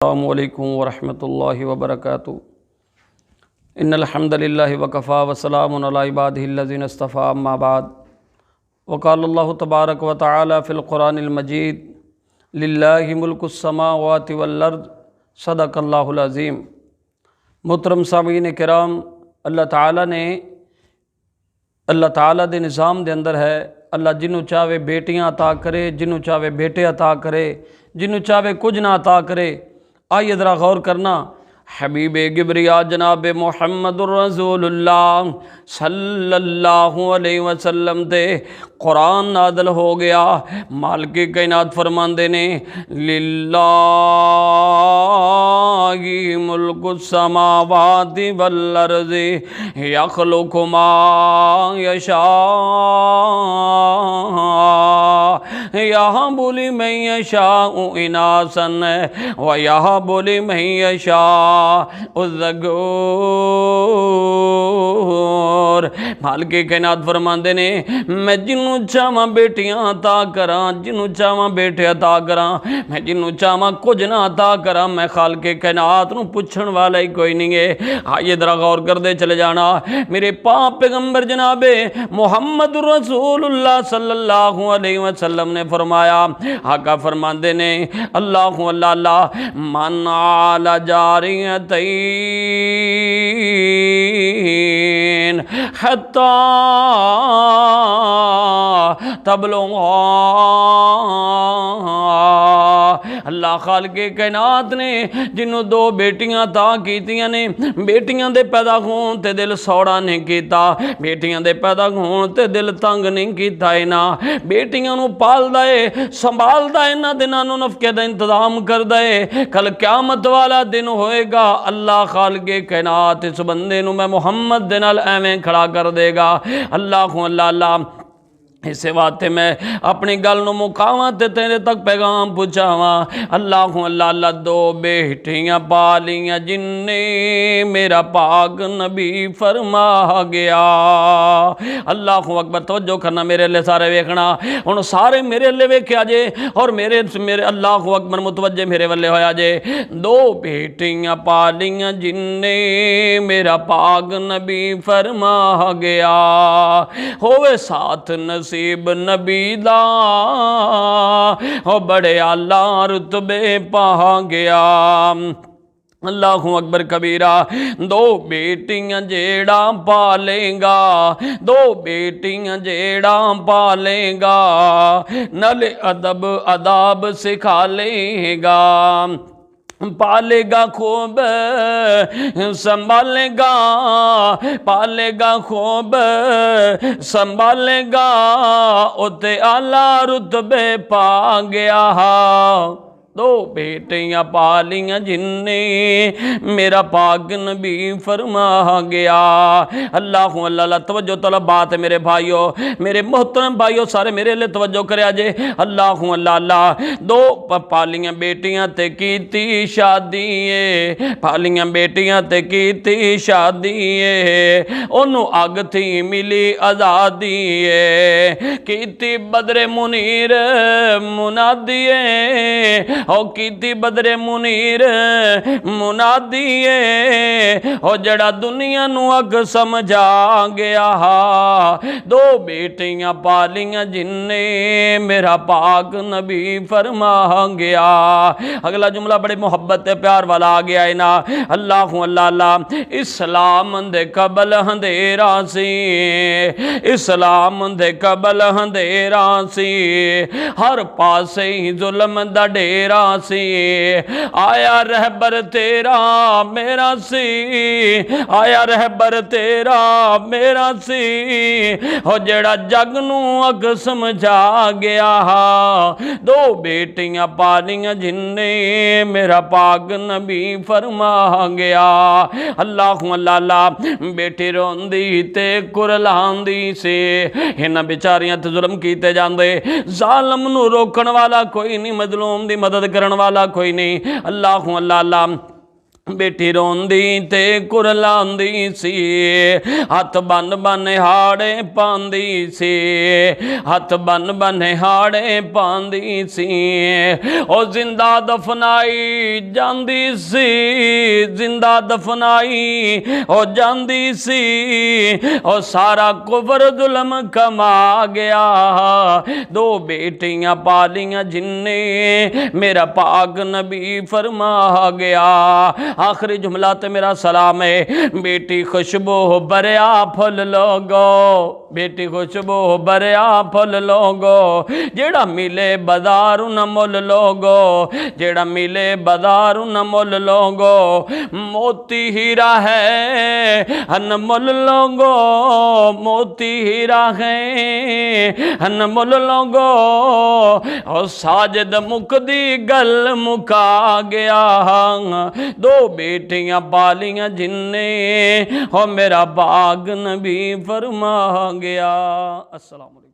السلام علیکم ورحمۃ اللہ وبرکاتہ۔ ان الحمد للہ وکفا وسلام علی عبادہ الذین اصطفیٰ، اما بعد، وقال اللہ تبارک و تعالی فی القرآن المجید للہ ملک السماوات والارض، صدق اللہ العظیم۔ محترم سامعین کرام، اللہ تعالیٰ دے نظام دے اندر ہے، اللہ جنوں چاہے بیٹیاں عطا کرے، جنوں چاہے بیٹے عطا کرے، جنوں چاہے کچھ نہ عطا کرے۔ آئیے ذرا غور کرنا، حبیب گبریا جناب محمد الرسول اللہ صلی اللہ علیہ وسلم تے قرآن نازل ہو گیا۔ مالک کائنات فرماندے نے للہ ملک السماوات والارض یخلق ما یشاء یہب لمن یشاء اناثا ویہب لمن یشاء الذکور۔ مالک کائنات فرماندے نے میں جنوں چاہواں بیٹیاں عطا کراں، جنوں چاہواں بیٹے عطا کراں، میں جنوں چاہواں کچھ نہ عطا کراں۔ میں خالق کائنات نوں پوچھن والا ہی کوئی نہیں ہے۔ آئیے ذرا غور کردے چلے جانا، میرے پاک پیغمبر جناب محمد رسول اللہ صلی اللہ علیہ وسلم نے فرمایا، آقا فرماندے نے اللہ من علی جاریتین حتی تبلغا۔ اللہ خالق کائنات نے جنوں دو بیٹیاں عطا کیتیاں نے، بیٹیاں دے پیدا ہون تے دل سوڑا نہیں کیتا، بیٹیاں دے پیدا ہون تے دل تنگ نہیں کیتا ہے نا، بیٹیاں نو پال دائے سنبھال دائے نا، دناں نو نفقے دا انتظام کر دائے۔ کل قیامت والا دن ہوئے گا، اللہ خالق کائنات اس بندے نو میں محمد دے نال ایویں کھڑا کر دے گا۔ اللہ اس واسطے میں اپنی گل نو مکاواں تے تیرے تک پیغام پہنچاواں۔ اللہ دو بیٹیاں پالیاں جن نے میرا پاک نبی فرما گیا۔ اللہ اکبر، توجہ کرنا میرے لے سارے ویکھنا، ہن سارے میرے لے ویکھیا جے اور میرے اللہ اکبر متوجہ میرے والے ہویا جے۔ دو بیٹیاں پالیاں جن نے میرا پاک نبی فرما گیا، ہوئے ساتھ نصیب نبی دا بڑے اعلیٰ رتبے پا گیا۔ اللہ اکبر کبیرہ۔ دو بیٹیاں جیڑا پالے گا، دو بیٹیاں جیڑا پالے گا، نل ادب اداب سکھا لے گا، پالے گا خوب سنبھالے گا، پالے گا خوب سنبھالے گا، اتے اعلیٰ رتبے پا گیا۔ دو بیٹیاں پالیاں جن نے میرا پاک نبی فرما گیا۔ اللہ توجہ طلب بات ہے میرے بھائیو، میرے محترم بھائیو، سارے میرے لئے توجہ کرے آجے۔ اللہ دو پالیاں بیٹیاں تے کیتی شادی ہے، پالیاں بیٹیاں تے کیتی شادی ہے، انہوں اگ تھی ملی آزادی ہے، کیتی بدر منیر منادی ہے، او کیتی بدر منیر منادی ہے، او جڑا دنیا نو اگ سمجھا گیا۔ دو بیٹیاں پالیاں جن نے میرا پاک نبی فرما گیا۔ اگلا جملہ بڑے محبت پیار والا آ گیا ہے نا۔ اللہ اسلام دے قبل اندھیرا سی، اسلام دے قبل اندھیرا سی، ہر پاسے ہی ظلم دا ڈیرا سی، آیا رہبر تیرا میرا سی، آیا رہبر تیرا میرا سی، ہو جڑا جگ نو اگ سمجھا گیا۔ دو بیٹیاں پالیاں جن نے میرا پاک نبی فرما گیا۔ اللہ بیٹی روندی تے کرلاندی سے، انہاں بیچاریاں تے ظلم کیتے جاندے، ظالم نو روکن والا کوئی نہیں، مظلوم دی مدد کرن والا کوئی نہیں۔ اللہ بیٹی روندی تے کرلاندی سی، ہاتھ بن بن ہاڑے پاندی سی، ہاتھ بن بن ہاڑے پاندی سی، او زندہ دفنائی جاندی سی، زندہ دفنائی او جاندی سی، او سارا کفر ظلم کما گیا، دو بیٹیاں پالیاں جن نے میرا پاک نبی فرما گیا۔ آخری جملہ تے میرا سلام ہے، بیٹی خوشبو بریا پھل لوگو، بیٹی خوشبو بریا پھل لوگو، جیڑا ملے بازار نہ مل لوگو، جیڑا ملے بازار نہ مل لوگو، موتی ہیرا ہے ان مل لوگو، موتی ہیرا ہے ان مل لوگو، اور ساجد مکدی گل مکا گیا، دو بیٹیاں پالیاں جن نے اور میرا باغ نبی فرما گیا۔ السلام علیکم۔